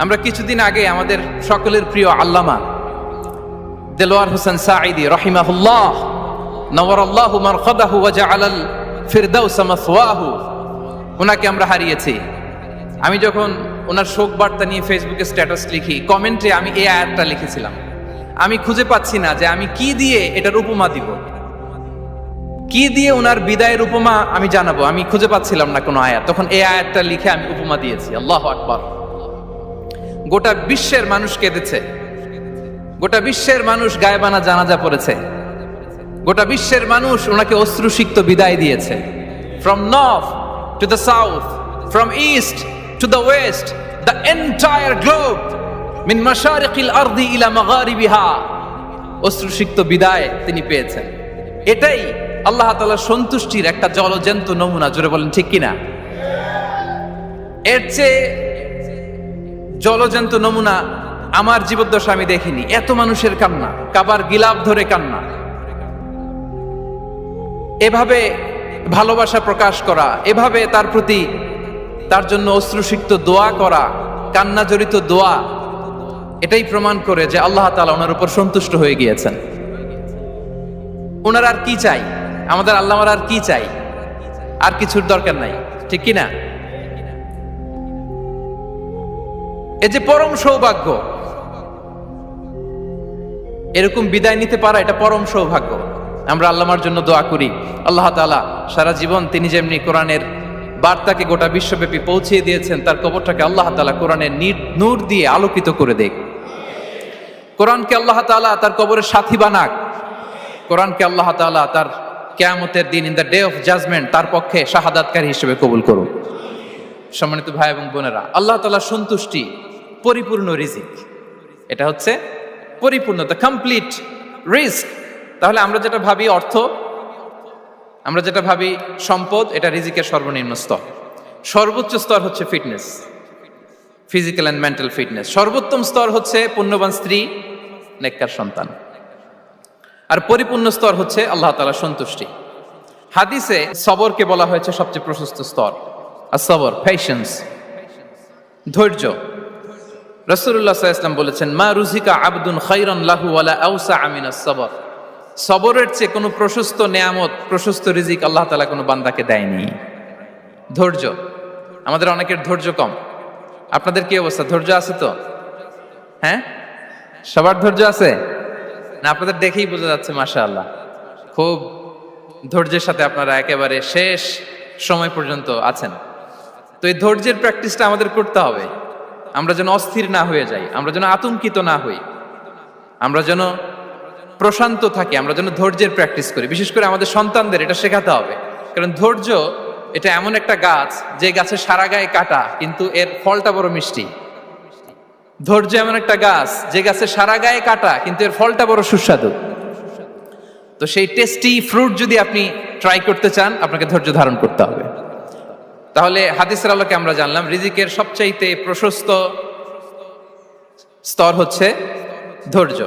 আমরা কিছুদিন আগে আমাদের সকলের প্রিয় আল্লামা দেলোয়ার হোসেন সাঈদী রাহিমাহুল্লাহ নওয়ারাল্লাহু মারকাদাহু ওয়া জাআলাল ফিরদাউস মাসওয়াহু, ওনাকে আমরা হারিয়েছি। আমি যখন ওনার শোক বার্তা নিয়ে ফেসবুকে স্ট্যাটাস লিখি, কমেন্টে আমি এই আয়াতটা লিখেছিলাম। আমি খুঁজে পাচ্ছি না যে আমি কি দিয়ে এটার উপমা দিব, কি দিয়ে ওনার বিদায়ের উপমা আমি জানাবো। আমি খুঁজে পাচ্ছিলাম না কোনো আয়াত। তখন এই আয়াতটা লিখে আমি উপমা দিয়েছি। আল্লাহু আকবার। গোটা বিশ্বের মানুষ কেঁদেছে, গোটা বিশ্বের মানুষ গায়েবানা জানাজা পড়েছে, গোটা বিশ্বের মানুষ ওনাকে অশ্রুসিক্ত বিদায় দিয়েছে। From north to the south, from east to the west, the entire globe, মিন মাশারিকিল আরদি ইলা মাগারিবিহা, অশ্রুসিক্ত বিদায় তিনি পেয়েছেন। এটাই আল্লাহ তাআলার সন্তুষ্টির একটা জলজ্যান্ত নমুনা। জোরে বলেন ঠিক কিনা? এর চেয়ে জলজ্যান্ত নমুনা আমার জীবদ্দশা আমি দেখিনি। এত মানুষের কান্না, কাবার গিলাফ ধরে কান্না, এভাবে ভালোবাসা প্রকাশ করা, এভাবে তার প্রতি তার জন্য অশ্রুসিক্ত দোয়া করা, কান্না জড়িত দোয়া, এটাই প্রমাণ করে যে আল্লাহ তাআলা ওনার উপর সন্তুষ্ট হয়ে গিয়েছেন। ওনার আর কি চাই? আমাদের আল্লাহর আর কি চাই? আর কিছুর দরকার নাই, ঠিক কিনা? এই যে পরম সৌভাগ্য, এরকম বিদায় নিতে পারা, এটা পরম সৌভাগ্য। আমরা আল্লামার জন্য দোয়া করি, আল্লাহ তাআলা সারা জীবন তিনি যেমনি কোরআনের বার্তাকে গোটা বিশ্বব্যাপী পৌঁছিয়ে দিয়েছেন, তার কবরটাকে আল্লাহ তাআলা কোরআনের নূর দিয়ে আলোকিত করে দেখ। কোরআনকে আল্লাহ তাআলা তার কবরের সাথী বানাক। কোরআনকে আল্লাহ তাআলা তার কিয়ামতের দিন, in the day of judgement, তার পক্ষে শাহাদাতকারী হিসেবে কবুল করুন। সম্মানিত ভাই এবং বোনেরা, আল্লাহ তাআলার সন্তুষ্টি পরিপূর্ণ রিজিক। এটা হচ্ছে পরিপূর্ণ, দ্য কমপ্লিট রিস্ক। তাহলে আমরা যেটা ভাবি অর্থ, আমরা যেটা ভাবি সম্পদ, এটা রিজিকের সর্বনিম্ন স্তর। সর্বোচ্চ স্তর হচ্ছে fitness, physical and mental fitness. সর্বোত্তম স্তর হচ্ছে পুণ্যবান স্ত্রী, নেককার সন্তান। আর পরিপূর্ণ স্তর হচ্ছে আল্লাহ তাআলার সন্তুষ্টি। হাদিসে সবরকে বলা হয়েছে সবচেয়ে প্রশস্ত স্তর। আর সবর, পেশেন্স, ধৈর্য। রাসূলুল্লাহ সাল্লাল্লাহু আলাইহি ওয়াসাল্লাম বলেছেন, মা রুজিকা আবদুন খায়রান লাহু ওয়ালা আওসা মিনাস সবর। সবরের চেয়ে কোনো প্রশস্ত নেয়ামত, প্রশস্ত রিজিক আল্লাহ তাআলা কোনো বান্দাকে দেয়নি। ধৈর্য। আমাদের অনেকের ধৈর্য কম। আপনাদের কি অবস্থা? ধৈর্য আছে তো? হ্যাঁ, সবার ধৈর্য আছে না? আপনাদের দেখেই বোঝা যাচ্ছে মাশাআল্লাহ, খুব ধৈর্যের সাথে আপনারা একেবারে শেষ সময় পর্যন্ত আছেন। তো এই ধৈর্যের প্র্যাকটিসটা আমাদের করতে হবে। আমরা যেন অস্থির না হয়ে যাই, আমরা যেন আতঙ্কিত না হই, আমরা যেন প্রশান্ত থাকি, আমরা যেন ধৈর্যের প্র্যাকটিস করি। বিশেষ করে আমাদের সন্তানদের এটা শেখাতে হবে। কারণ ধৈর্য এটা এমন একটা গাছ, যে গাছের সারা গায়ে কাটা কিন্তু এর ফলটা বড় মিষ্টি। ধৈর্য এমন একটা গাছ, যে গাছের সারা গায়ে কাটা কিন্তু এর ফলটা বড় সুস্বাদু। তো সেই টেস্টি ফ্রুট যদি আপনি ট্রাই করতে চান, আপনাকে ধৈর্য ধারণ করতে হবে। তাহলে হাদিসের আলোকে আমরা জানলাম রিজিকের সবচাইতে প্রশস্ত স্তর হচ্ছে ধৈর্য।